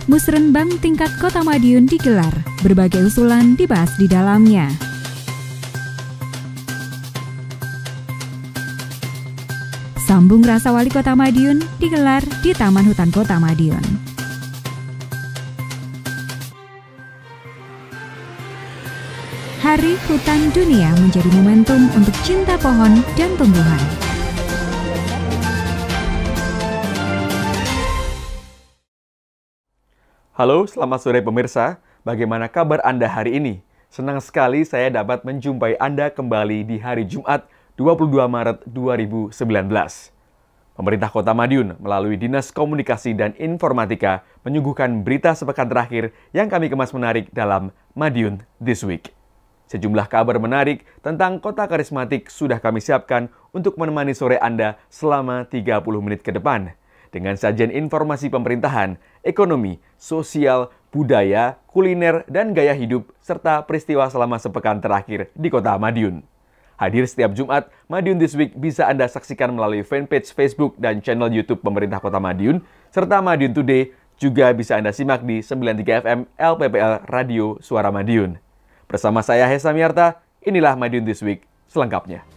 Musrenbang tingkat Kota Madiun digelar, berbagai usulan dibahas di dalamnya. Sambung Rasa Wali Kota Madiun digelar di Taman Hutan Kota Madiun. Hari Hutan Dunia menjadi momentum untuk cinta pohon dan tumbuhan. Halo, selamat sore pemirsa. Bagaimana kabar Anda hari ini? Senang sekali saya dapat menjumpai Anda kembali di hari Jumat 22 Maret 2019. Pemerintah Kota Madiun melalui Dinas Komunikasi dan Informatika menyuguhkan berita sepekan terakhir yang kami kemas menarik dalam Madiun This Week. Sejumlah kabar menarik tentang kota karismatik sudah kami siapkan untuk menemani sore Anda selama 30 menit ke depan. Dengan sajian informasi pemerintahan, ekonomi, sosial, budaya, kuliner, dan gaya hidup, serta peristiwa selama sepekan terakhir di Kota Madiun. Hadir setiap Jumat, Madiun This Week bisa Anda saksikan melalui fanpage Facebook dan channel YouTube Pemerintah Kota Madiun, serta Madiun Today juga bisa Anda simak di 93 FM LPPL Radio Suara Madiun. Bersama saya Hesa Miarta, inilah Madiun This Week selengkapnya.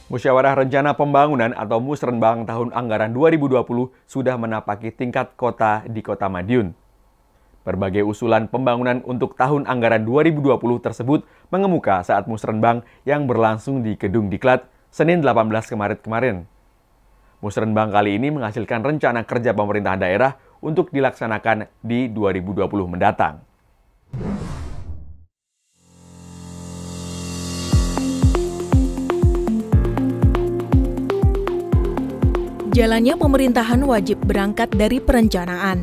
Musyawarah Rencana Pembangunan atau Musrenbang tahun anggaran 2020 sudah menapaki tingkat kota di Kota Madiun. Berbagai usulan pembangunan untuk tahun anggaran 2020 tersebut mengemuka saat Musrenbang yang berlangsung di Gedung Diklat Senin 18 Maret kemarin. Musrenbang kali ini menghasilkan rencana kerja pemerintahan daerah untuk dilaksanakan di 2020 mendatang. Jalannya pemerintahan wajib berangkat dari perencanaan.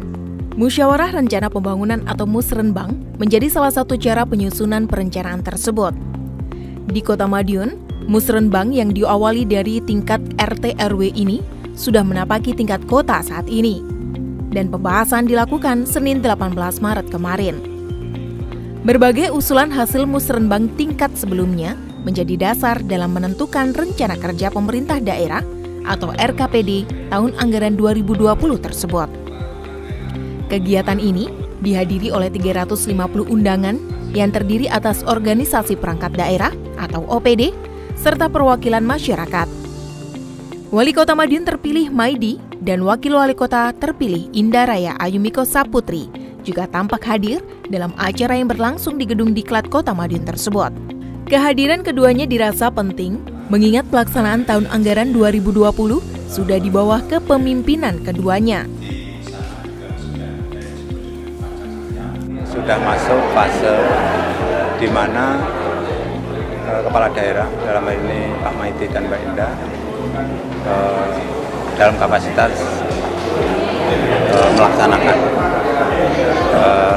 Musyawarah Rencana Pembangunan atau Musrenbang menjadi salah satu cara penyusunan perencanaan tersebut. Di Kota Madiun, Musrenbang yang diawali dari tingkat RT RW ini sudah menapaki tingkat kota saat ini. Dan pembahasan dilakukan Senin 18 Maret kemarin. Berbagai usulan hasil Musrenbang tingkat sebelumnya menjadi dasar dalam menentukan rencana kerja pemerintah daerah atau RKPD tahun anggaran 2020 tersebut. Kegiatan ini dihadiri oleh 350 undangan yang terdiri atas organisasi perangkat daerah atau OPD serta perwakilan masyarakat. Wali Kota Madiun terpilih Maidi dan Wakil Wali Kota terpilih Indaraya Ayumiko Saputri juga tampak hadir dalam acara yang berlangsung di Gedung Diklat Kota Madiun tersebut. Kehadiran keduanya dirasa penting mengingat pelaksanaan tahun anggaran 2020 sudah di bawah kepemimpinan keduanya. Sudah masuk fase di mana kepala daerah, dalam hal ini Pak Maidi dan Mbak Indah, dalam kapasitas melaksanakan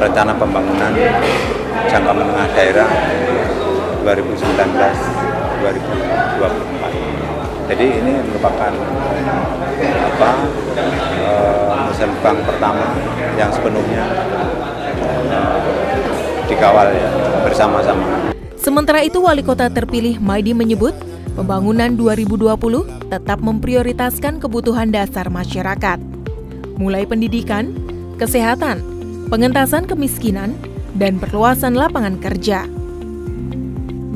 rencana pembangunan jangka menengah daerah 2019-2024. Jadi ini merupakan Musrenbang pertama yang sepenuhnya dikawal ya, bersama-sama. Sementara itu, Wali Kota terpilih Maidi menyebut pembangunan 2020 tetap memprioritaskan kebutuhan dasar masyarakat, mulai pendidikan, kesehatan, pengentasan kemiskinan, dan perluasan lapangan kerja.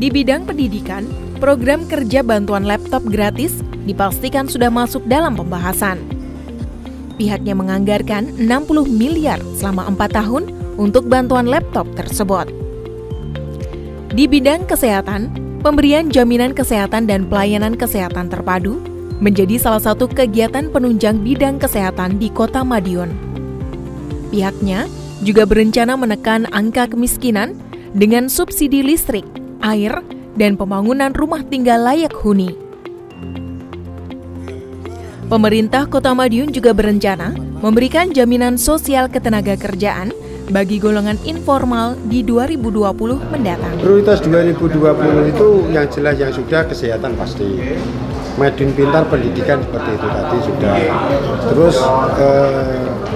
Di bidang pendidikan, program kerja bantuan laptop gratis dipastikan sudah masuk dalam pembahasan. Pihaknya menganggarkan 60 miliar selama 4 tahun untuk bantuan laptop tersebut. Di bidang kesehatan, pemberian jaminan kesehatan dan pelayanan kesehatan terpadu menjadi salah satu kegiatan penunjang bidang kesehatan di Kota Madiun. Pihaknya juga berencana menekan angka kemiskinan dengan subsidi listrik, air, dan pembangunan rumah tinggal layak huni. Pemerintah Kota Madiun juga berencana memberikan jaminan sosial ketenagakerjaan bagi golongan informal di 2020 mendatang. Prioritas 2020 itu yang jelas yang sudah kesehatan pasti. Madiun Pintar pendidikan seperti itu tadi sudah. Terus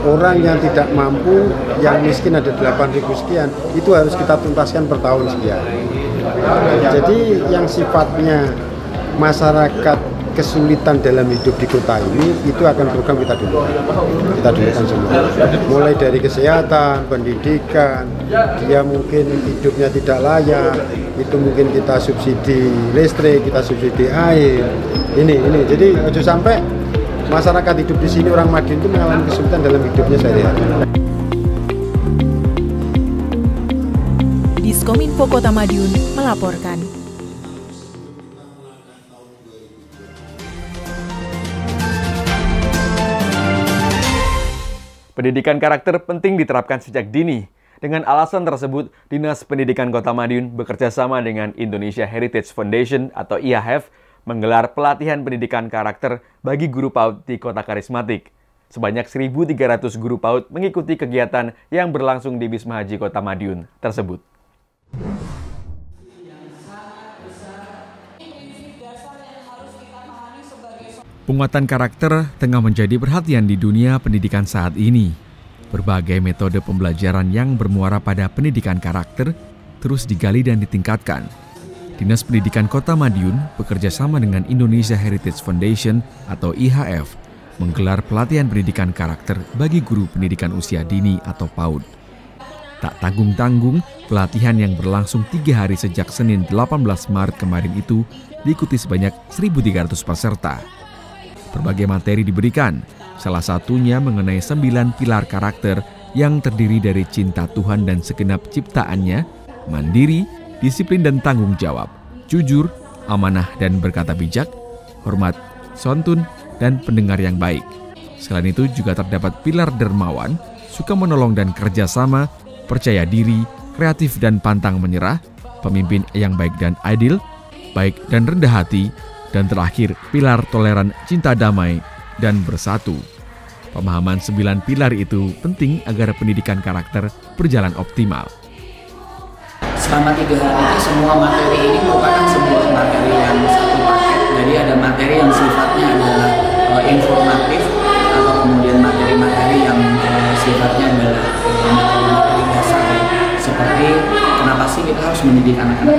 orang yang tidak mampu, yang miskin ada 8.000 sekian, itu harus kita tuntaskan per tahun sekian. Jadi yang sifatnya masyarakat kesulitan dalam hidup di kota ini, itu akan program kita dulukan semua. Mulai dari kesehatan, pendidikan, dia mungkin hidupnya tidak layak, itu mungkin kita subsidi listrik, kita subsidi air. Ini. Jadi jangan sampai masyarakat hidup di sini, orang Madiun itu mengalami kesulitan dalam hidupnya sehari-hari. Diskominfo Kota Madiun melaporkan. Pendidikan karakter penting diterapkan sejak dini. Dengan alasan tersebut, Dinas Pendidikan Kota Madiun bekerja sama dengan Indonesia Heritage Foundation atau IHF menggelar pelatihan pendidikan karakter bagi guru PAUD di Kota Karismatik. Sebanyak 1.300 guru PAUD mengikuti kegiatan yang berlangsung di Wisma Haji Kota Madiun tersebut. Penguatan karakter tengah menjadi perhatian di dunia pendidikan saat ini. Berbagai metode pembelajaran yang bermuara pada pendidikan karakter terus digali dan ditingkatkan. Dinas Pendidikan Kota Madiun bekerja sama dengan Indonesia Heritage Foundation atau IHF menggelar pelatihan pendidikan karakter bagi guru pendidikan usia dini atau PAUD. Tak tanggung-tanggung, pelatihan yang berlangsung 3 hari sejak Senin 18 Maret kemarin itu diikuti sebanyak 1.300 peserta. Berbagai materi diberikan, salah satunya mengenai 9 pilar karakter yang terdiri dari cinta Tuhan dan segenap ciptaannya, mandiri, disiplin dan tanggung jawab, jujur, amanah dan berkata bijak, hormat, santun, dan pendengar yang baik. Selain itu juga terdapat pilar dermawan, suka menolong dan kerjasama, percaya diri, kreatif dan pantang menyerah, pemimpin yang baik dan adil, baik dan rendah hati, dan terakhir pilar toleran, cinta damai, dan bersatu. Pemahaman 9 pilar itu penting agar pendidikan karakter berjalan optimal. Selama 3 hari itu semua materi ini merupakan sebuah materi yang satu paket. Jadi ada materi yang sifatnya adalah informatif atau kemudian materi-materi yang sifatnya adalah materi-materi dasar. Seperti kenapa sih kita harus mendidik anak-anak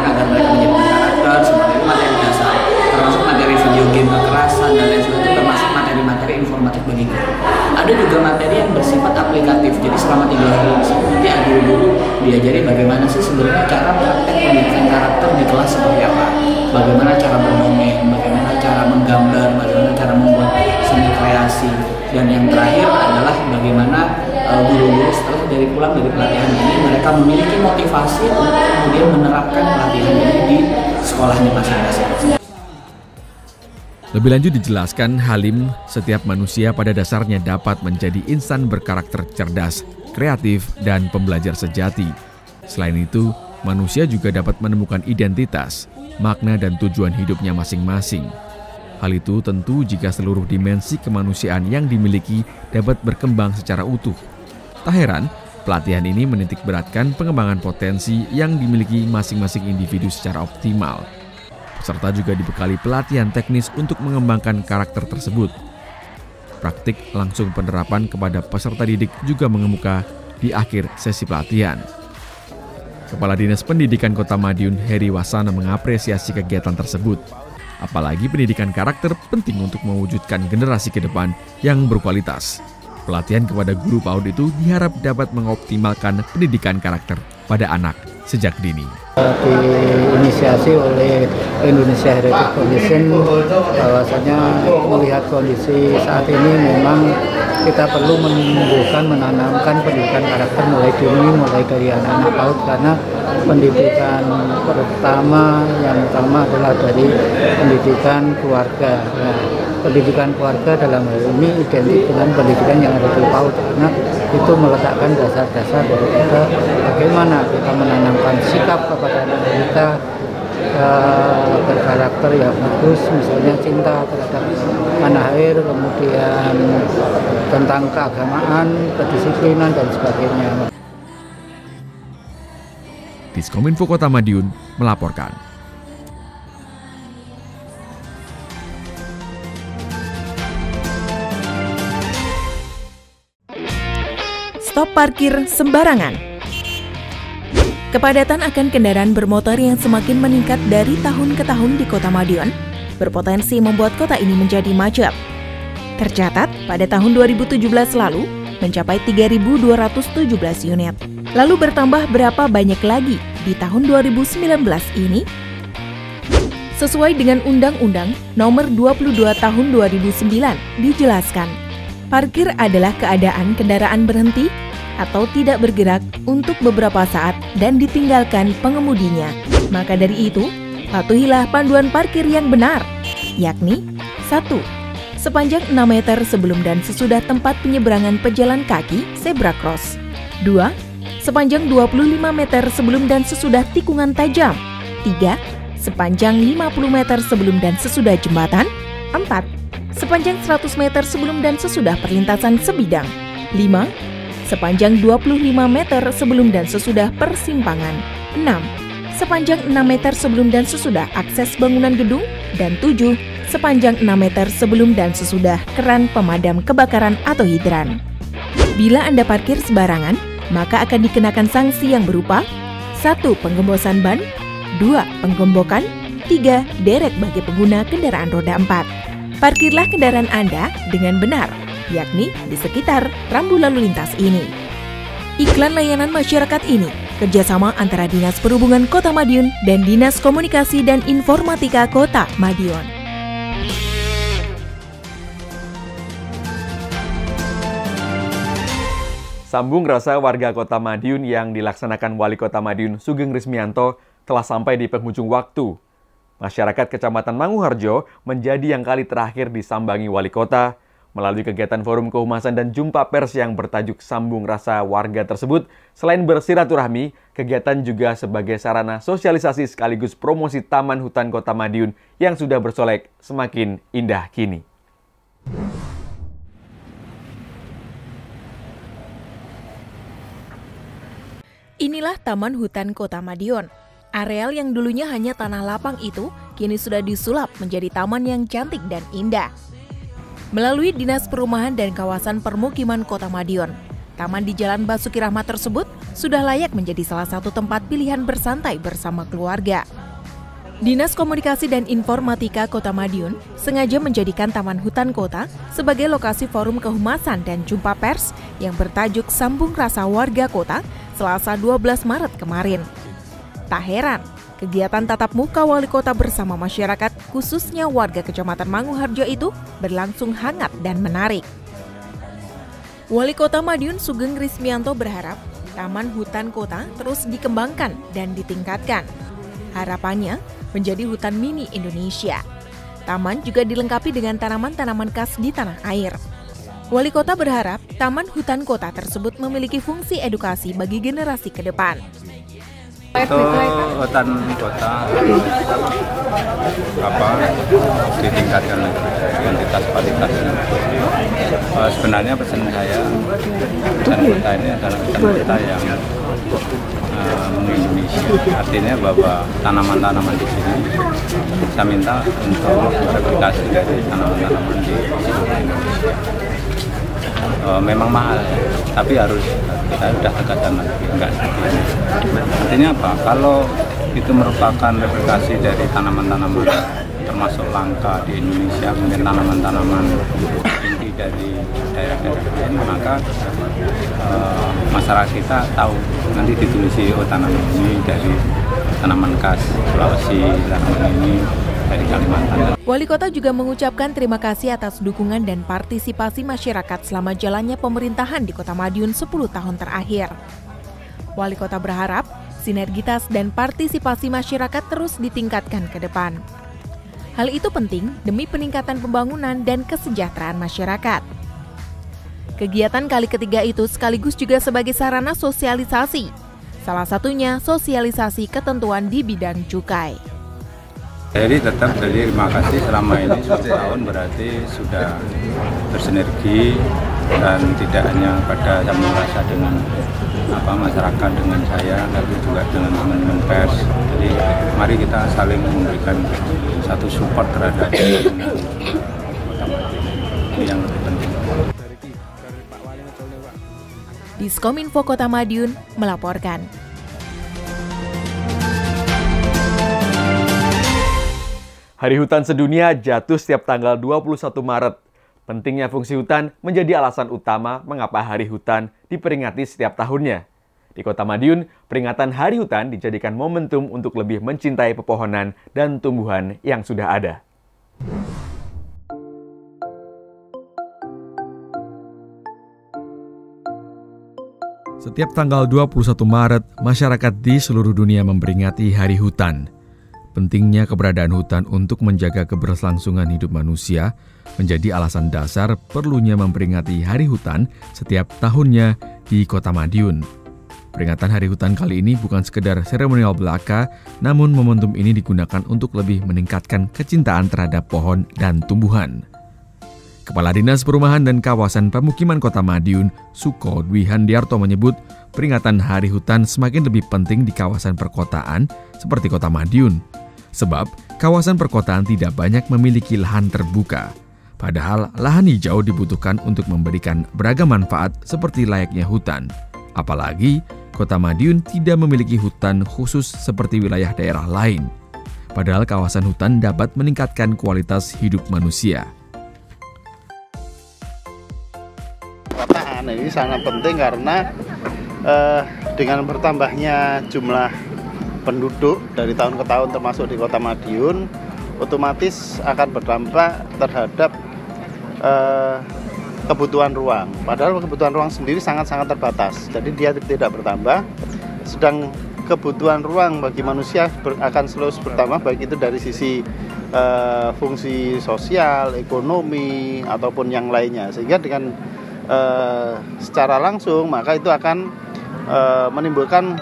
agar mereka menjadi karakter, seperti itu materi dasar. Termasuk materi video game kekerasan dan lain sebagainya, termasuk materi-materi informatif bagi guru. Ada juga materi yang bersifat aplikatif. Jadi selama 3 hari nanti ada guru diajari bagaimana sih sebenarnya cara praktek pendidikan karakter di kelas seperti apa. Bagaimana cara berdongeng, bagaimana cara menggambar, bagaimana cara membuat seni kreasi. Dan yang terakhir adalah bagaimana guru-guru setelah dari pulang dari pelatihan ini mereka memiliki motivasi untuk kemudian menerapkan pelatihan ini di sekolahnya masing-masing. Lebih lanjut dijelaskan, Halim, setiap manusia pada dasarnya dapat menjadi insan berkarakter cerdas, kreatif, dan pembelajar sejati. Selain itu, manusia juga dapat menemukan identitas, makna, dan tujuan hidupnya masing-masing. Hal itu tentu jika seluruh dimensi kemanusiaan yang dimiliki dapat berkembang secara utuh. Tak heran, pelatihan ini menitik beratkan pengembangan potensi yang dimiliki masing-masing individu secara optimal. Peserta juga dibekali pelatihan teknis untuk mengembangkan karakter tersebut. Praktik langsung penerapan kepada peserta didik juga mengemuka di akhir sesi pelatihan. Kepala Dinas Pendidikan Kota Madiun, Heri Wasana, mengapresiasi kegiatan tersebut. Apalagi pendidikan karakter penting untuk mewujudkan generasi ke depan yang berkualitas. Pelatihan kepada guru PAUD itu diharap dapat mengoptimalkan pendidikan karakter pada anak sejak dini. Diinisiasi oleh Indonesia Heritage Foundation, bahwasanya melihat kondisi saat ini memang kita perlu menanamkan pendidikan karakter mulai dari anak-anak PAUD, karena pendidikan yang utama adalah dari pendidikan keluarga. Nah, pendidikan keluarga dalam hal ini identik dengan pendidikan yang ada di PAUD, karena itu meletakkan dasar-dasar daripada bagaimana kita menanamkan sikap kepada anak kita berkarakter yang bagus, misalnya cinta terhadap tanah air, kemudian tentang keagamaan, kedisiplinan, dan sebagainya. Diskominfo Kota Madiun melaporkan. Stop parkir sembarangan. Kepadatan akan kendaraan bermotor yang semakin meningkat dari tahun ke tahun di Kota Madiun berpotensi membuat kota ini menjadi macet. Tercatat pada tahun 2017 lalu mencapai 3.217 unit. Lalu bertambah berapa banyak lagi di tahun 2019 ini? Sesuai dengan Undang-Undang Nomor 22 Tahun 2009 dijelaskan, parkir adalah keadaan kendaraan berhenti atau tidak bergerak untuk beberapa saat dan ditinggalkan pengemudinya. Maka dari itu, patuhilah panduan parkir yang benar, yakni 1. Sepanjang 6 meter sebelum dan sesudah tempat penyeberangan pejalan kaki zebra cross. 2. Sepanjang 25 meter sebelum dan sesudah tikungan tajam. 3. Sepanjang 50 meter sebelum dan sesudah jembatan. 4. Sepanjang 100 meter sebelum dan sesudah perlintasan sebidang. 5. Sepanjang 25 meter sebelum dan sesudah persimpangan. 6. Sepanjang 6 meter sebelum dan sesudah akses bangunan gedung. Dan 7. Sepanjang 6 meter sebelum dan sesudah keran pemadam kebakaran atau hidran. Bila Anda parkir sembarangan, maka akan dikenakan sanksi yang berupa 1. Penggembosan ban, 2. Penggombokan, 3. Derek bagi pengguna kendaraan roda 4. Parkirlah kendaraan Anda dengan benar, yakni di sekitar rambu lalu lintas ini. Iklan layanan masyarakat ini kerjasama antara Dinas Perhubungan Kota Madiun dan Dinas Komunikasi dan Informatika Kota Madiun. Sambung rasa warga Kota Madiun yang dilaksanakan Wali Kota Madiun Sugeng Rismianto telah sampai di penghujung waktu. Masyarakat Kecamatan Manguharjo menjadi yang kali terakhir disambangi Wali Kota. Melalui kegiatan forum kehumasan dan jumpa pers yang bertajuk Sambung Rasa Warga tersebut, selain bersilaturahmi, kegiatan juga sebagai sarana sosialisasi sekaligus promosi Taman Hutan Kota Madiun yang sudah bersolek semakin indah kini. Inilah Taman Hutan Kota Madiun. Areal yang dulunya hanya tanah lapang itu kini sudah disulap menjadi taman yang cantik dan indah. Melalui Dinas Perumahan dan Kawasan Permukiman Kota Madiun, taman di Jalan Basuki Rahmat tersebut sudah layak menjadi salah satu tempat pilihan bersantai bersama keluarga. Dinas Komunikasi dan Informatika Kota Madiun sengaja menjadikan Taman Hutan Kota sebagai lokasi forum kehumasan dan jumpa pers yang bertajuk Sambung Rasa Warga Kota Selasa 12 Maret kemarin. Tak heran, kegiatan tatap muka Wali Kota bersama masyarakat, khususnya warga Kecamatan Manguharjo itu berlangsung hangat dan menarik. Wali Kota Madiun Sugeng Rismianto berharap Taman Hutan Kota terus dikembangkan dan ditingkatkan. Harapannya menjadi hutan mini Indonesia. Taman juga dilengkapi dengan tanaman-tanaman khas di tanah air. Wali Kota berharap Taman Hutan Kota tersebut memiliki fungsi edukasi bagi generasi ke depan. Untuk hutan kota ditingkatkan kuantitas kualitasnya. Sebenarnya pesan saya, hutan kota ini adalah hutan kota yang mengindonesia. Artinya bahwa tanaman-tanaman di sini saya minta untuk replikasi dari tanaman-tanaman di seluruh Indonesia. Memang mahal, tapi harus kita sudah tegaskan lagi, enggak seperti ini. Artinya apa? Kalau itu merupakan replikasi dari tanaman-tanaman termasuk langka di Indonesia, mungkin tanaman-tanaman inti dari daerah-daerah lain, maka masyarakat kita tahu nanti ditulisi tanaman ini dari tanaman khas Sulawesi, tanaman ini dari Kalimantan. Wali Kota juga mengucapkan terima kasih atas dukungan dan partisipasi masyarakat selama jalannya pemerintahan di Kota Madiun 10 tahun terakhir. Wali Kota berharap sinergitas dan partisipasi masyarakat terus ditingkatkan ke depan. Hal itu penting demi peningkatan pembangunan dan kesejahteraan masyarakat. Kegiatan kali ketiga itu sekaligus juga sebagai sarana sosialisasi. Salah satunya sosialisasi ketentuan di bidang cukai. Jadi tetap terima kasih selama ini 10 tahun berarti sudah bersinergi dan tidak hanya pada sambung rasa dengan masyarakat, dengan saya, tapi juga dengan teman-teman pers. Jadi mari kita saling memberikan satu support terhadap Kota Madiun. Itu yang lebih penting. Diskominfo Kota Madiun melaporkan. Hari Hutan Sedunia jatuh setiap tanggal 21 Maret. Pentingnya fungsi hutan menjadi alasan utama mengapa Hari Hutan diperingati setiap tahunnya. Di Kota Madiun, peringatan Hari Hutan dijadikan momentum untuk lebih mencintai pepohonan dan tumbuhan yang sudah ada. Setiap tanggal 21 Maret, masyarakat di seluruh dunia memperingati Hari Hutan. Pentingnya keberadaan hutan untuk menjaga keberlangsungan hidup manusia menjadi alasan dasar perlunya memperingati Hari Hutan setiap tahunnya di Kota Madiun. Peringatan Hari Hutan kali ini bukan sekedar seremonial belaka, namun momentum ini digunakan untuk lebih meningkatkan kecintaan terhadap pohon dan tumbuhan. Kepala Dinas Perumahan dan Kawasan Pemukiman Kota Madiun, Suko Dwi Handiarto menyebut, peringatan Hari Hutan semakin lebih penting di kawasan perkotaan seperti Kota Madiun. Sebab, kawasan perkotaan tidak banyak memiliki lahan terbuka. Padahal, lahan hijau dibutuhkan untuk memberikan beragam manfaat seperti layaknya hutan. Apalagi, Kota Madiun tidak memiliki hutan khusus seperti wilayah daerah lain. Padahal kawasan hutan dapat meningkatkan kualitas hidup manusia. Pemetaan ini sangat penting karena dengan bertambahnya jumlah penduduk dari tahun ke tahun termasuk di Kota Madiun otomatis akan berdampak terhadap kebutuhan ruang. Padahal kebutuhan ruang sendiri sangat-sangat terbatas, jadi dia tidak bertambah. Sedang kebutuhan ruang bagi manusia akan selalu bertambah, baik itu dari sisi fungsi sosial, ekonomi, ataupun yang lainnya. Sehingga dengan secara langsung maka itu akan menimbulkan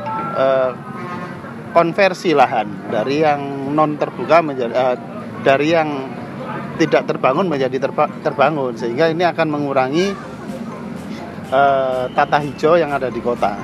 konversi lahan dari yang non terbuka menjadi dari yang tidak terbangun menjadi terbangun, sehingga ini akan mengurangi tata hijau yang ada di kota.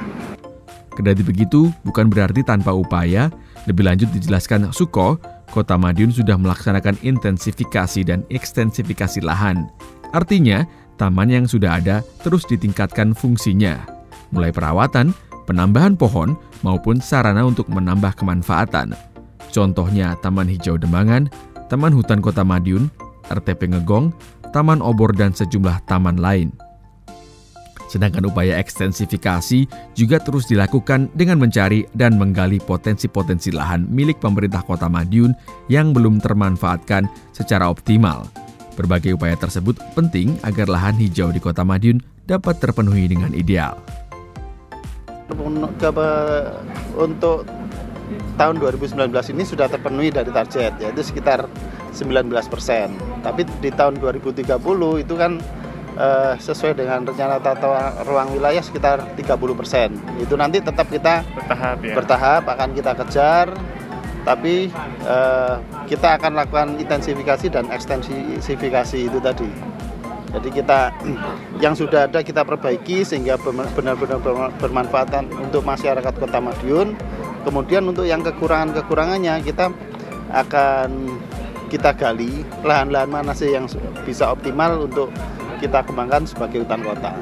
Kendati begitu, bukan berarti tanpa upaya. Lebih lanjut dijelaskan Suko, Kota Madiun sudah melaksanakan intensifikasi dan ekstensifikasi lahan. Artinya, taman yang sudah ada terus ditingkatkan fungsinya, mulai perawatan, penambahan pohon, maupun sarana untuk menambah kemanfaatan. Contohnya Taman Hijau Dembangan, Taman Hutan Kota Madiun, RTP Ngegong, Taman Obor, dan sejumlah taman lain. Sedangkan upaya ekstensifikasi juga terus dilakukan dengan mencari dan menggali potensi-potensi lahan milik pemerintah Kota Madiun yang belum termanfaatkan secara optimal. Berbagai upaya tersebut penting agar lahan hijau di Kota Madiun dapat terpenuhi dengan ideal. Untuk tahun 2019 ini sudah terpenuhi dari target, yaitu sekitar 19%. Tapi di tahun 2030 itu kan sesuai dengan rencana tata ruang wilayah sekitar 30%. Itu nanti tetap kita bertahap akan kita kejar, tapi kita akan lakukan intensifikasi dan ekstensifikasi itu tadi. Jadi kita yang sudah ada kita perbaiki sehingga benar-benar bermanfaat untuk masyarakat Kota Madiun. Kemudian untuk yang kekurangannya kita akan kita gali lahan-lahan mana sih yang bisa optimal untuk kita kembangkan sebagai hutan kota.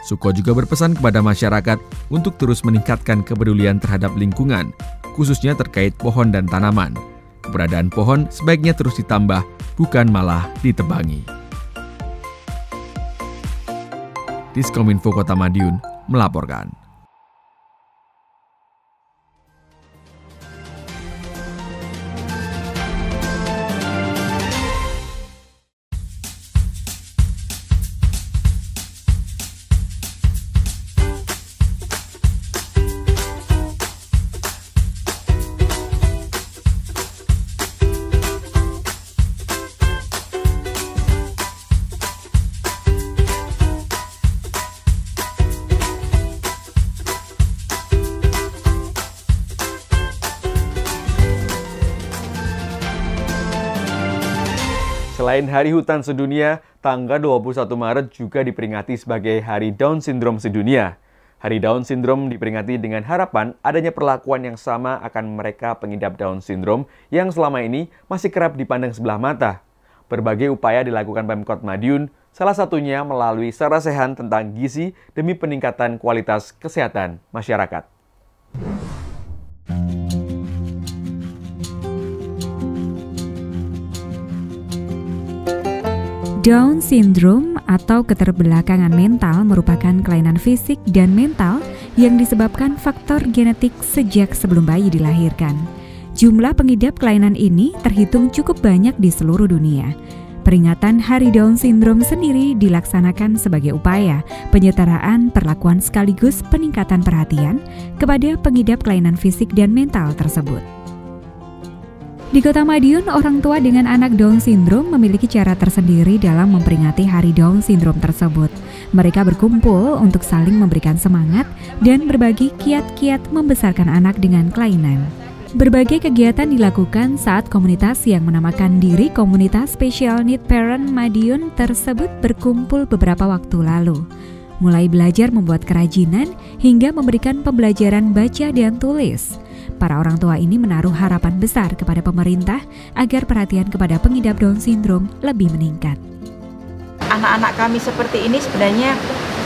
Suko juga berpesan kepada masyarakat untuk terus meningkatkan kepedulian terhadap lingkungan, khususnya terkait pohon dan tanaman. Keberadaan pohon sebaiknya terus ditambah, bukan malah ditebangi. Diskominfo Kota Madiun melaporkan. Selain Hari Hutan Sedunia, tanggal 21 Maret juga diperingati sebagai Hari Down Syndrome Sedunia. Hari Down Syndrome diperingati dengan harapan adanya perlakuan yang sama akan mereka pengidap Down Syndrome yang selama ini masih kerap dipandang sebelah mata. Berbagai upaya dilakukan Pemkot Madiun, salah satunya melalui sarasehan tentang gizi demi peningkatan kualitas kesehatan masyarakat. Down syndrome atau keterbelakangan mental merupakan kelainan fisik dan mental yang disebabkan faktor genetik sejak sebelum bayi dilahirkan. Jumlah pengidap kelainan ini terhitung cukup banyak di seluruh dunia. Peringatan Hari Down Syndrome sendiri dilaksanakan sebagai upaya penyetaraan perlakuan sekaligus peningkatan perhatian kepada pengidap kelainan fisik dan mental tersebut. Di Kota Madiun, orang tua dengan anak Down Syndrome memiliki cara tersendiri dalam memperingati Hari Down Syndrome tersebut. Mereka berkumpul untuk saling memberikan semangat dan berbagi kiat-kiat membesarkan anak dengan kelainan. Berbagai kegiatan dilakukan saat komunitas yang menamakan diri Komunitas Special Need Parent Madiun tersebut berkumpul beberapa waktu lalu. Mulai belajar membuat kerajinan hingga memberikan pembelajaran baca dan tulis. Para orang tua ini menaruh harapan besar kepada pemerintah agar perhatian kepada pengidap Down Syndrome lebih meningkat. Anak-anak kami seperti ini sebenarnya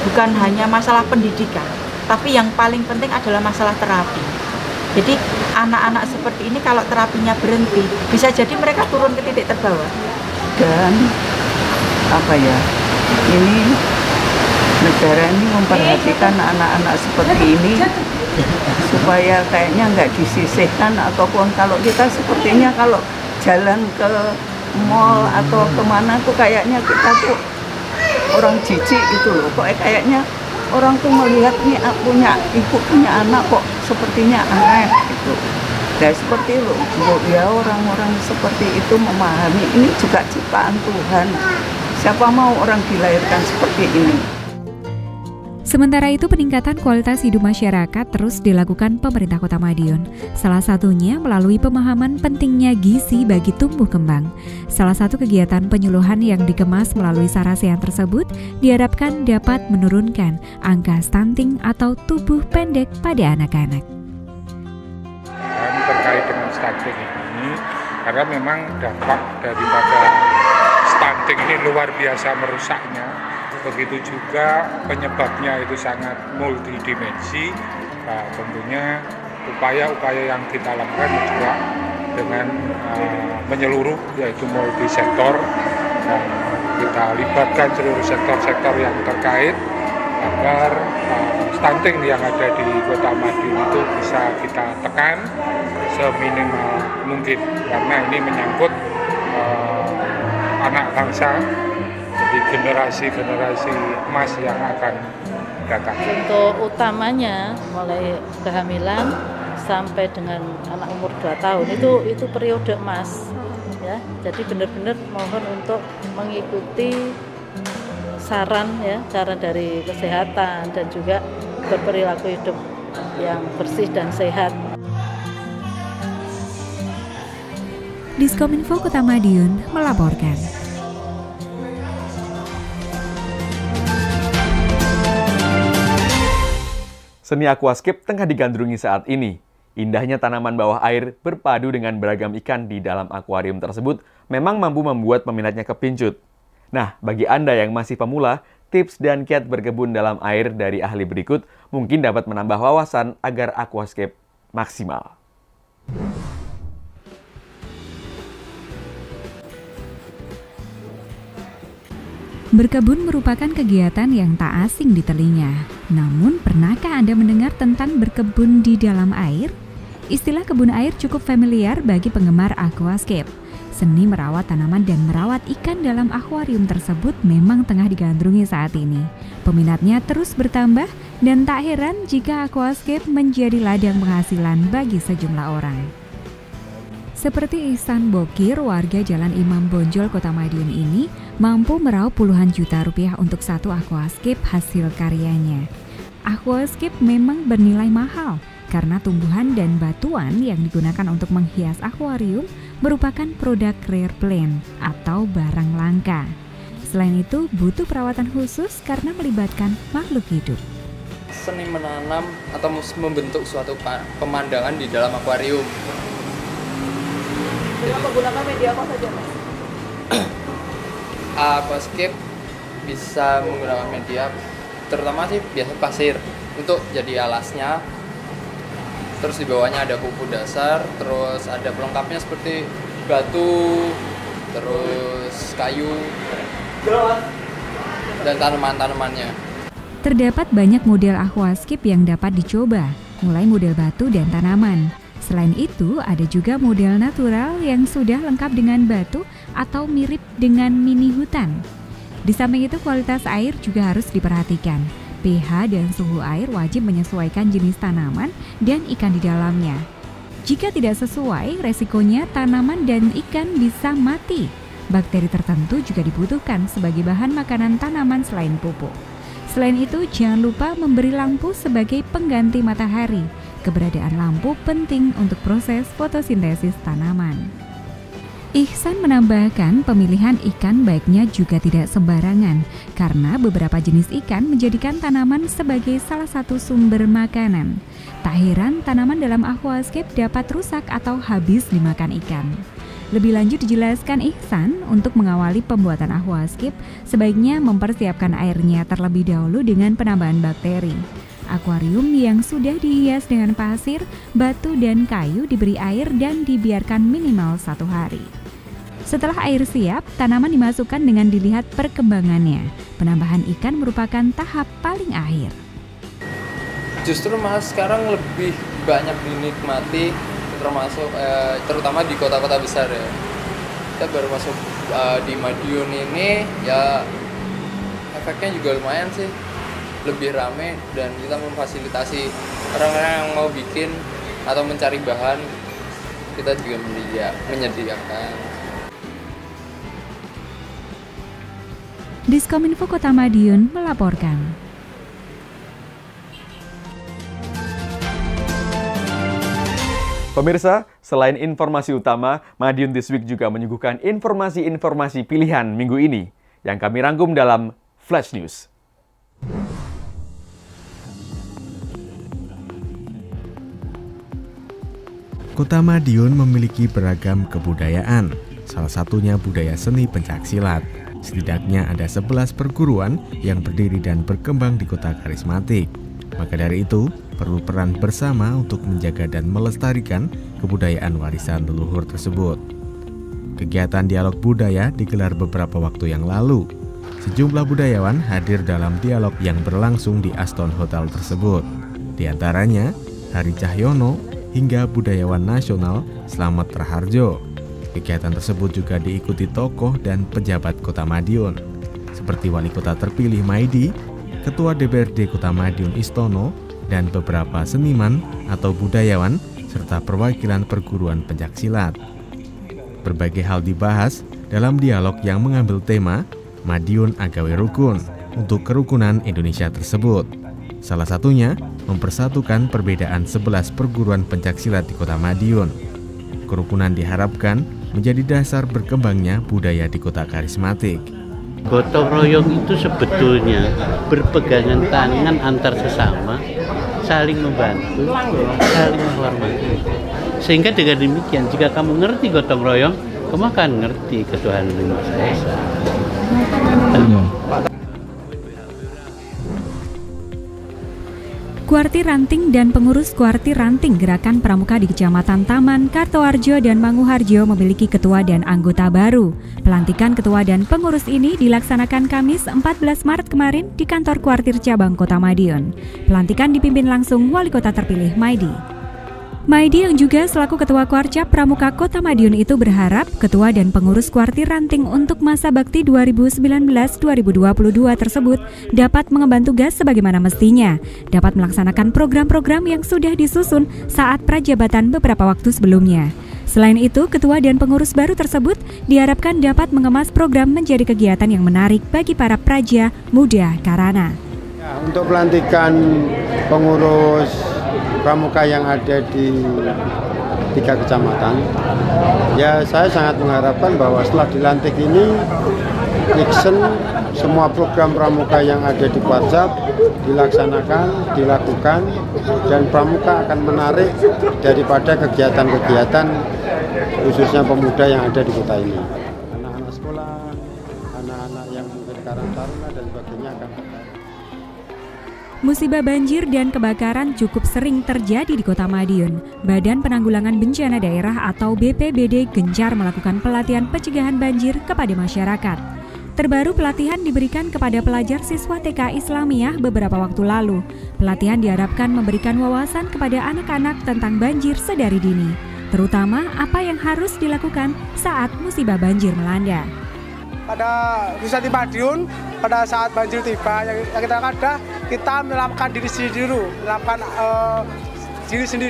bukan hanya masalah pendidikan, tapi yang paling penting adalah masalah terapi. Jadi anak-anak seperti ini kalau terapinya berhenti, bisa jadi mereka turun ke titik terbawah. Dan ini negara ini memperhatikan anak-anak seperti ini supaya kayaknya nggak disisihkan, ataupun kalau kita sepertinya kalau jalan ke mall atau kemana tuh kayaknya kita tuh orang jijik gitu loh, kok kayaknya orang tuh melihat nih punya ibu punya anak kok sepertinya aneh gitu. Dan seperti loh, ya orang-orang seperti itu memahami ini juga ciptaan Tuhan. Siapa mau orang dilahirkan seperti ini? Sementara itu, peningkatan kualitas hidup masyarakat terus dilakukan pemerintah Kota Madiun. Salah satunya melalui pemahaman pentingnya gizi bagi tumbuh kembang. Salah satu kegiatan penyuluhan yang dikemas melalui Sarasehan tersebut diharapkan dapat menurunkan angka stunting atau tubuh pendek pada anak-anak. Terkait dengan stunting ini, karena memang dampak daripada stunting ini luar biasa merusaknya. Begitu juga penyebabnya itu sangat multidimensi. Nah, tentunya upaya-upaya yang kita lakukan juga dengan menyeluruh, yaitu multisektor, dan kita libatkan seluruh sektor-sektor yang terkait agar stunting yang ada di Kota Madiun itu bisa kita tekan seminimal mungkin, karena ini menyangkut anak bangsa, di generasi-generasi emas yang akan datang. Untuk utamanya mulai kehamilan sampai dengan anak umur 2 tahun itu periode emas ya. Jadi benar-benar mohon untuk mengikuti saran ya, saran dari kesehatan dan juga berperilaku hidup yang bersih dan sehat. Diskominfo Kota Madiun melaporkan. Seni aquascape tengah digandrungi saat ini. Indahnya tanaman bawah air berpadu dengan beragam ikan di dalam akuarium tersebut memang mampu membuat peminatnya kepincut. Nah, bagi Anda yang masih pemula, tips dan kiat berkebun dalam air dari ahli berikut mungkin dapat menambah wawasan agar aquascape maksimal. Berkebun merupakan kegiatan yang tak asing di telinga. Namun, pernahkah Anda mendengar tentang berkebun di dalam air? Istilah kebun air cukup familiar bagi penggemar aquascape. Seni merawat tanaman dan merawat ikan dalam akuarium tersebut memang tengah digandrungi saat ini. Peminatnya terus bertambah dan tak heran jika aquascape menjadi ladang penghasilan bagi sejumlah orang. Seperti Ihsan Bokir, warga Jalan Imam Bonjol, Kota Madiun ini mampu meraup puluhan juta rupiah untuk satu aquascape hasil karyanya. Aquascape memang bernilai mahal karena tumbuhan dan batuan yang digunakan untuk menghias akuarium merupakan produk rare plant atau barang langka. Selain itu, butuh perawatan khusus karena melibatkan makhluk hidup. Seni menanam atau membentuk suatu pemandangan di dalam akuarium. Dengan menggunakan media apa saja, Mas? Aquascape bisa menggunakan media, terutama sih biasa pasir untuk jadi alasnya. Terus di bawahnya ada pupuk dasar, terus ada pelengkapnya seperti batu, terus kayu. dan tanaman-tanamannya. Terdapat banyak model aquascape yang dapat dicoba, mulai model batu dan tanaman. Selain itu, ada juga model natural yang sudah lengkap dengan batu atau mirip dengan mini hutan. Di samping itu, kualitas air juga harus diperhatikan. pH dan suhu air wajib menyesuaikan jenis tanaman dan ikan di dalamnya. Jika tidak sesuai, resikonya tanaman dan ikan bisa mati. Bakteri tertentu juga dibutuhkan sebagai bahan makanan tanaman selain pupuk. Selain itu, jangan lupa memberi lampu sebagai pengganti matahari. Keberadaan lampu penting untuk proses fotosintesis tanaman. Ihsan menambahkan pemilihan ikan baiknya juga tidak sembarangan karena beberapa jenis ikan menjadikan tanaman sebagai salah satu sumber makanan. Tak heran tanaman dalam aquascape dapat rusak atau habis dimakan ikan. Lebih lanjut dijelaskan Ihsan, untuk mengawali pembuatan aquascape sebaiknya mempersiapkan airnya terlebih dahulu dengan penambahan bakteri. Akuarium yang sudah dihias dengan pasir, batu, dan kayu diberi air dan dibiarkan minimal 1 hari. Setelah air siap, tanaman dimasukkan dengan dilihat perkembangannya. Penambahan ikan merupakan tahap paling akhir. Justru malah sekarang lebih banyak dinikmati, termasuk terutama di kota-kota besar ya. Kita baru masuk di Madiun ini, ya efeknya juga lumayan sih. Lebih rame dan kita memfasilitasi orang-orang yang mau bikin atau mencari bahan, kita juga menyediakan. Diskominfo Kota Madiun melaporkan. Pemirsa, selain informasi utama, Madiun This Week juga menyuguhkan informasi-informasi pilihan minggu ini yang kami rangkum dalam Flash News. Kota Madiun memiliki beragam kebudayaan, salah satunya budaya seni pencaksilat. Setidaknya ada 11 perguruan yang berdiri dan berkembang di kota karismatik. Maka dari itu, perlu peran bersama untuk menjaga dan melestarikan kebudayaan warisan leluhur tersebut. Kegiatan dialog budaya digelar beberapa waktu yang lalu. Sejumlah budayawan hadir dalam dialog yang berlangsung di Aston Hotel tersebut. Di antaranya, Hari Cahyono, hingga budayawan nasional Slamet Raharjo. Kegiatan tersebut juga diikuti tokoh dan pejabat Kota Madiun, seperti Wali Kota terpilih Maidi, Ketua DPRD Kota Madiun Istono, dan beberapa seniman atau budayawan, serta perwakilan perguruan pencaksilat. Berbagai hal dibahas dalam dialog yang mengambil tema Madiun Agawe Rukun untuk kerukunan Indonesia tersebut. Salah satunya, mempersatukan perbedaan 11 perguruan pencaksilat di Kota Madiun. Kerukunan diharapkan menjadi dasar berkembangnya budaya di kota karismatik. Gotong royong itu sebetulnya berpegangan tangan antar sesama, saling membantu, saling menghormati. Sehingga dengan demikian, jika kamu ngerti gotong royong, kamu akan ngerti ketuhanan yang Maha Esa. Kuartir Ranting dan pengurus Kuartir Ranting Gerakan Pramuka di Kecamatan Taman, Kartoarjo, dan Manguharjo memiliki ketua dan anggota baru. Pelantikan ketua dan pengurus ini dilaksanakan Kamis 14 Maret kemarin di kantor Kuartir Cabang Kota Madiun. Pelantikan dipimpin langsung Wali Kota terpilih Maidi. Maidi yang juga selaku Ketua Kuarcap Pramuka Kota Madiun itu berharap ketua dan pengurus Kuartir Ranting untuk masa bakti 2019-2022 tersebut dapat mengemban tugas sebagaimana mestinya, dapat melaksanakan program-program yang sudah disusun saat prajabatan beberapa waktu sebelumnya. Selain itu, ketua dan pengurus baru tersebut diharapkan dapat mengemas program menjadi kegiatan yang menarik bagi para praja muda Karana. Ya, untuk pelantikan pengurus pramuka yang ada di 3 kecamatan, ya saya sangat mengharapkan bahwa setelah dilantik ini Nixon semua program pramuka yang ada di Kuarcap dilaksanakan, dilakukan, dan pramuka akan menarik daripada kegiatan-kegiatan khususnya pemuda yang ada di kota ini. Anak-anak sekolah, anak-anak yang mungkin karang taruna dan sebagainya akan Musibah banjir dan kebakaran cukup sering terjadi di Kota Madiun. Badan Penanggulangan Bencana Daerah atau BPBD gencar melakukan pelatihan pencegahan banjir kepada masyarakat. Terbaru pelatihan diberikan kepada pelajar siswa TK Islamiyah beberapa waktu lalu. Pelatihan diharapkan memberikan wawasan kepada anak-anak tentang banjir sedari dini, terutama apa yang harus dilakukan saat musibah banjir melanda. Pada khususnya di Madiun, pada saat banjir tiba, yang kita melakukan diri sendiri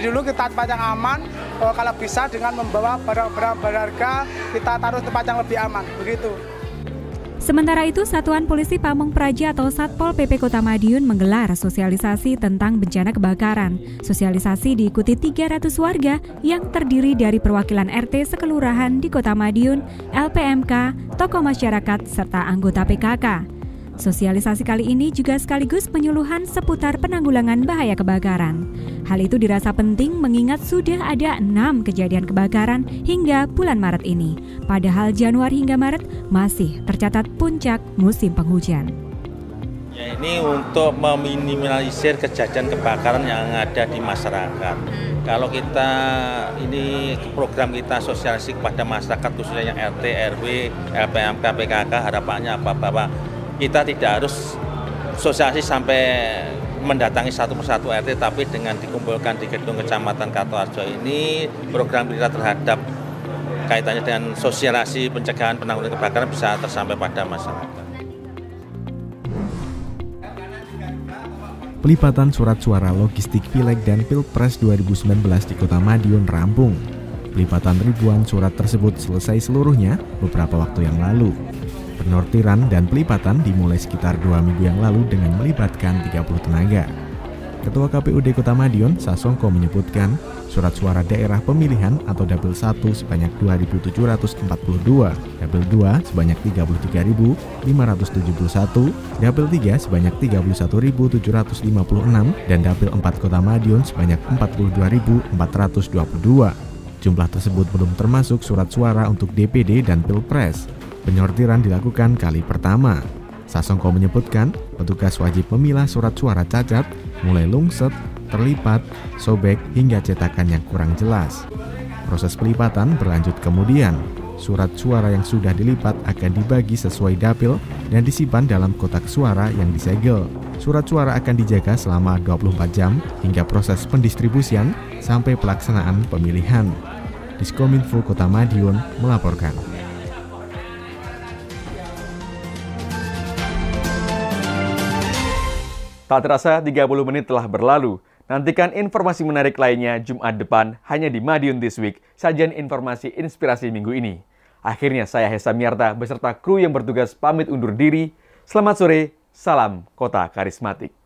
dulu, kita tempat yang aman, kalau bisa dengan membawa barang-barang berharga, kita taruh tempat yang lebih aman, begitu. Sementara itu, Satuan Polisi Pamong Praja atau Satpol PP Kota Madiun menggelar sosialisasi tentang bencana kebakaran. Sosialisasi diikuti 300 warga yang terdiri dari perwakilan RT sekelurahan di Kota Madiun, LPMK, tokoh masyarakat, serta anggota PKK. Sosialisasi kali ini juga sekaligus penyuluhan seputar penanggulangan bahaya kebakaran. Hal itu dirasa penting mengingat sudah ada 6 kejadian kebakaran hingga bulan Maret ini. Padahal Januari hingga Maret masih tercatat puncak musim penghujan. Ya, ini untuk meminimalisir kejadian kebakaran yang ada di masyarakat. Kalau kita ini program kita sosialisasi kepada masyarakat khususnya yang RT, RW, LPMK, PKK, harapannya apa, bahwa kita tidak harus sosialisasi sampai mendatangi satu persatu RT, tapi dengan dikumpulkan di gedung Kecamatan Kartoharjo ini, program kita terhadap kaitannya dengan sosialisasi pencegahan penanggulangan kebakaran bisa tersampai pada masyarakat. Pelipatan surat suara logistik Pileg dan Pilpres 2019 di Kota Madiun rampung. Pelipatan ribuan surat tersebut selesai seluruhnya beberapa waktu yang lalu. Penortiran dan pelipatan dimulai sekitar 2 minggu yang lalu dengan melibatkan 30 tenaga. Ketua KPUD Kota Madiun, Sasongko, menyebutkan surat suara daerah pemilihan atau Dapil 1 sebanyak 2.742, Dapil 2 sebanyak 33.571, Dapil 3 sebanyak 31.756, dan Dapil 4 Kota Madiun sebanyak 42.422. Jumlah tersebut belum termasuk surat suara untuk DPD dan Pilpres. Penyortiran dilakukan kali pertama. Sasongko menyebutkan petugas wajib memilah surat suara cacat, mulai lungset, terlipat, sobek, hingga cetakan yang kurang jelas. Proses pelipatan berlanjut kemudian. Surat suara yang sudah dilipat akan dibagi sesuai dapil dan disimpan dalam kotak suara yang disegel. Surat suara akan dijaga selama 24 jam hingga proses pendistribusian sampai pelaksanaan pemilihan. Diskominfo Kota Madiun melaporkan. Tak terasa 30 menit telah berlalu. Nantikan informasi menarik lainnya Jumat depan hanya di Madiun This Week, sajian informasi inspirasi minggu ini. Akhirnya saya Hesa Miarta beserta kru yang bertugas pamit undur diri. Selamat sore, salam Kota Karismatik.